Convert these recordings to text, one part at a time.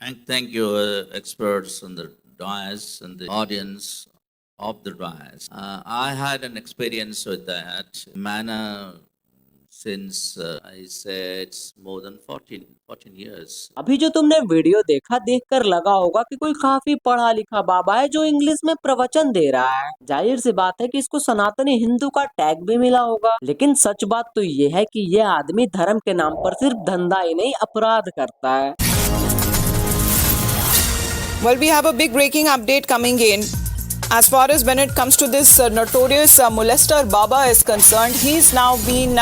And thank you, experts on the dais and the audience of the dais. I had an experience with that manner since I say it's more than 14 years. अभी जो तुमने video देखा देखकर लगा होगा कि कोई काफी पढ़ा लिखा बाबा है जो इंग्लिश में प्रवचन दे रहा है। जाहिर सी बात है कि इसको सनातनी हिंदू का टैग भी मिला होगा, लेकिन सच बात तो ये है कि ये आदमी धर्म के नाम पर सिर्फ धंधा ही नहीं अपराध करता है। Well, we have a big breaking update coming in. As far as when it comes to this notorious molester Baba is concerned, he's now been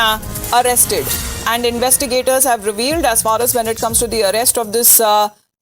arrested. And investigators have revealed, as far as when it comes to the arrest of this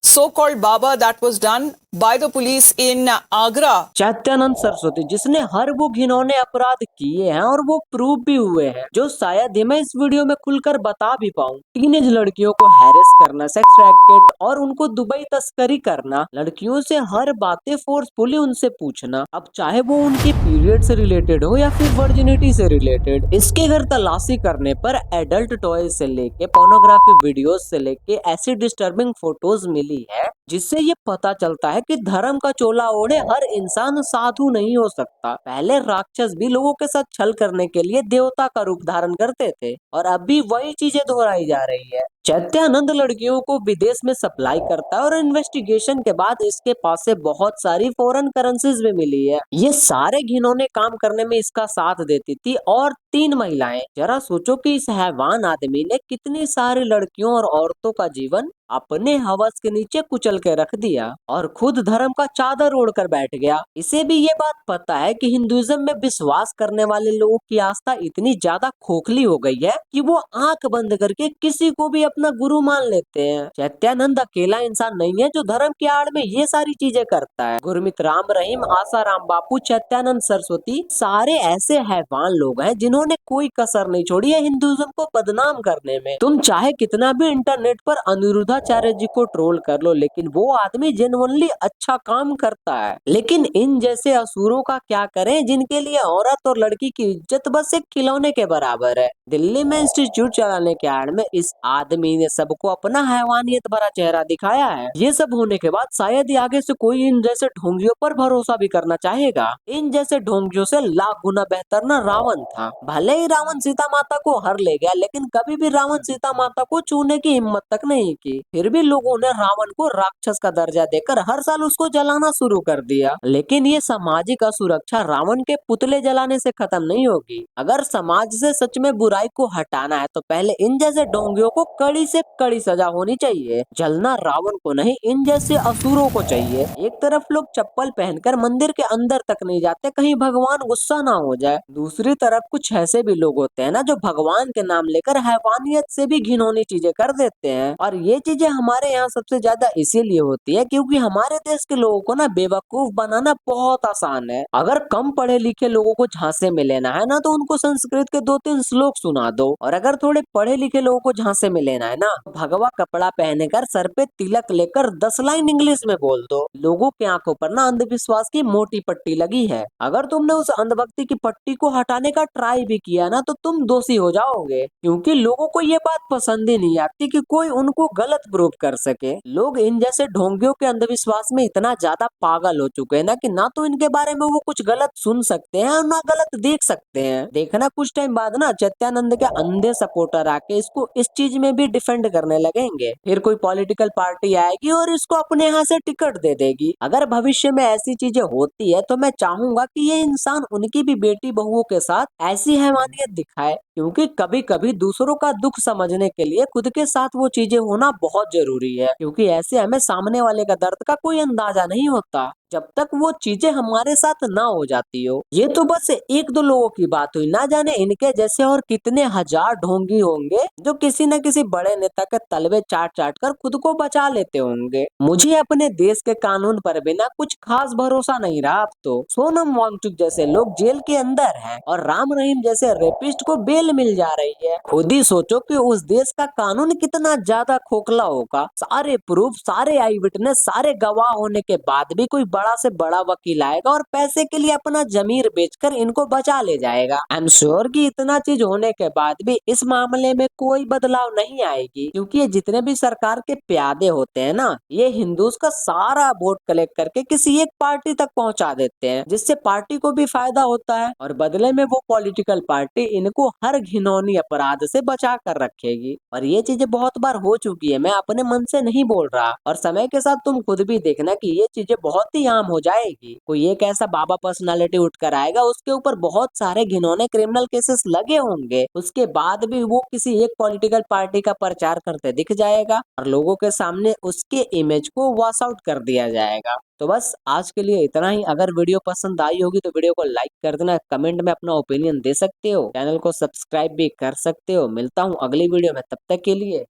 so-called Baba, that was done by the police in Agra. चैत्यानंद Saraswati, जिसने हर वो घिनौने अपराध किए हैं और वो prove भी हुए हैं, जो शायद ही मैं इस वीडियो में खुलकर बता भी पाऊँ। टीनेज लड़कियों को हैरेस करना, सेक्स रैकेट और उनको दुबई तस्करी करना, लड़कियों से हर बातें फोर्सफुली उनसे पूछना, अब चाहे वो उनकी पीरियड से रिलेटेड हो या फिर वर्जिनिटी से रिलेटेड। इसके घर तलाशी करने पर एडल्ट टॉयज से लेके पोर्नोग्राफी वीडियोस से लेके ऐसी डिस्टर्बिंग फोटोज मिली है जिससे ये पता चलता है कि धर्म का चोला ओढ़े हर इंसान साधु नहीं हो सकता। पहले राक्षस भी लोगों के साथ छल करने के लिए देवता का रूप धारण करते थे और अब भी वही चीजें दोहराई जा रही है। चैत्यानंद लड़कियों को विदेश में सप्लाई करता है और इन्वेस्टिगेशन के बाद इसके पास से बहुत सारी फॉरेन करेंसीज भी मिली है। ये सारे घिनौने काम करने में इसका साथ देती थी और 3 महिलाएं। जरा सोचो कि इस हैवान आदमी ने कितनी सारी लड़कियों और औरतों का जीवन अपने हवस के नीचे कुचल के रख दिया और खुद धर्म का चादर ओढ़कर बैठ गया। इसे भी ये बात पता है कि हिंदुइज्म में विश्वास करने वाले लोगों की आस्था इतनी ज्यादा खोखली हो गई है कि वो आंख बंद करके किसी को भी अपना गुरु मान लेते हैं। चैत्यानंद अकेला इंसान नहीं है जो धर्म की आड़ में ये सारी चीजें करता है। गुरमीत राम रहीम, आसाराम बापू, चैत्यानंद सरस्वती, सारे ऐसे हैवान लोग हैं जिन्होंने कोई कसर नहीं छोड़ी है हिंदुइज्म को बदनाम करने में। तुम चाहे कितना भी इंटरनेट पर अनिरुद्धाचार्य जी को ट्रोल कर लो, लेकिन वो आदमी जेन्युइनली अच्छा काम करता है। लेकिन इन जैसे असुरों का क्या करें जिनके लिए औरत और लड़की की इज्जत बस एक खिलौने के बराबर है। दिल्ली में इंस्टीट्यूट चलाने के आड़ में इस आदमी ने सबको अपना हैवानियत भरा चेहरा दिखाया है। ये सब होने के बाद शायद ही आगे से कोई इन जैसे ढोंगियों पर भरोसा भी करना चाहेगा। इन जैसे ढोंगियों से लाख गुना बेहतर ना रावण था। भले ही रावण सीता माता को हर ले गया, लेकिन कभी भी रावण सीता माता को छूने की हिम्मत तक नहीं की। फिर भी लोगों ने रावण को राक्षस का दर्जा देकर हर साल उसको जलाना शुरू कर दिया। लेकिन ये सामाजिक असुरक्षा रावण के पुतले जलाने से खत्म नहीं होगी। अगर समाज से सच में बुराई को हटाना है तो पहले इन जैसे ढोंगियों को कड़ी से कड़ी सजा होनी चाहिए। जलना रावण को नहीं, इन जैसे असुरों को चाहिए। एक तरफ लोग चप्पल पहनकर मंदिर के अंदर तक नहीं जाते कहीं भगवान गुस्सा ना हो जाए, दूसरी तरफ कुछ ऐसे भी लोग होते हैं ना जो भगवान के नाम लेकर हैवानियत से भी घिनौनी चीजें कर देते हैं। और ये चीजें हमारे यहाँ सबसे ज्यादा इसीलिए होती है क्योंकि हमारे देश के लोगों को ना बेवकूफ बनाना बहुत आसान है। अगर कम पढ़े लिखे लोगों को झांसे में लेना है ना तो उनको संस्कृत के 2-3 श्लोक सुना दो, और अगर थोड़े पढ़े लिखे लोगों को झांसे में लेना है ना, भगवा कपड़ा पहने कर सर पे तिलक लेकर 10 लाइन इंग्लिश में बोल दो। लोगों की आंखों पर ना अंधविश्वास की मोटी पट्टी लगी है। अगर तुमने उस अंधभक्ति की पट्टी को हटाने का ट्राई भी किया ना तो तुम दोषी हो जाओगे, क्योंकि लोगों को ये बात पसंद ही नहीं आती कि कोई उनको गलत प्रूव कर सके। लोग इन जैसे ढोंगियों के अंधविश्वास में इतना ज्यादा पागल हो चुके हैं ना कि ना तो इनके बारे में वो कुछ गलत सुन सकते हैं और ना गलत देख सकते हैं। देखना कुछ टाइम बाद ना चैत्यानंद के अंधे सपोर्टर आके इसको इस चीज में भी डिफेंड करने लगेंगे। फिर कोई पॉलिटिकल पार्टी आएगी और इसको अपने यहाँ से टिकट दे देगी। अगर भविष्य में ऐसी चीजें होती है तो मैं चाहूंगा कि ये इंसान उनकी भी बेटी बहुओं के साथ ऐसी हैवानियत दिखाए, क्योंकि कभी कभी दूसरों का दुख समझने के लिए खुद के साथ वो चीजें होना बहुत जरूरी है, क्योंकि ऐसे हमें सामने वाले का दर्द का कोई अंदाजा नहीं होता जब तक वो चीजें हमारे साथ ना हो जाती हो। ये तो बस 1-2 लोगों की बात हुई, ना जाने इनके जैसे और कितने हजार ढोंगी होंगे जो किसी न किसी बड़े नेता के तलवे चाट चाट कर खुद को बचा लेते होंगे। मुझे अपने देश के कानून पर बिना कुछ खास भरोसा नहीं रहा अब तो। सोनम वांगचुक जैसे लोग जेल के अंदर हैं और राम रहीम जैसे रेपिस्ट को बेल मिल जा रही है। खुद ही सोचो कि उस देश का कानून कितना ज्यादा खोखला होगा। सारे प्रूफ, सारे आई विटनेस, सारे गवाह होने के बाद भी कोई बड़ा से बड़ा वकील आएगा और पैसे के लिए अपना जमीर बेचकर इनको बचा ले जाएगा। आई एम श्योर कि इतना चीज होने के बाद भी इस मामले में कोई बदलाव नहीं आएगी, क्योंकि ये जितने भी सरकार के प्यादे होते हैं ना, ये हिंदूज का सारा वोट कलेक्ट करके किसी एक पार्टी तक पहुंचा देते हैं, जिससे पार्टी को भी फायदा होता है और बदले में वो पॉलिटिकल पार्टी इनको हर घिनौनी अपराध से बचा कर रखेगी। और ये चीजें बहुत बार हो चुकी है, मैं अपने मन से नहीं बोल रहा, और समय के साथ तुम खुद भी देखना कि ये चीजें बहुत ही आम हो जाएगी। कोई एक ऐसा बाबा पर्सनालिटी उठकर आएगा, उसके ऊपर बहुत सारे घिनौने क्रिमिनल केसेस लगे होंगे, उसके बाद भी वो किसी एक पॉलिटिकल पार्टी का प्रचार करते दिख जाएगा और लोगों के सामने उसके इमेज को वॉश आउट कर दिया जाएगा। तो बस आज के लिए इतना ही। अगर वीडियो पसंद आई होगी तो वीडियो को लाइक कर देना, कमेंट में अपना ओपिनियन दे सकते हो, चैनल को सब्सक्राइब भी कर सकते हो। मिलता हूँ अगली वीडियो में, तब तक के लिए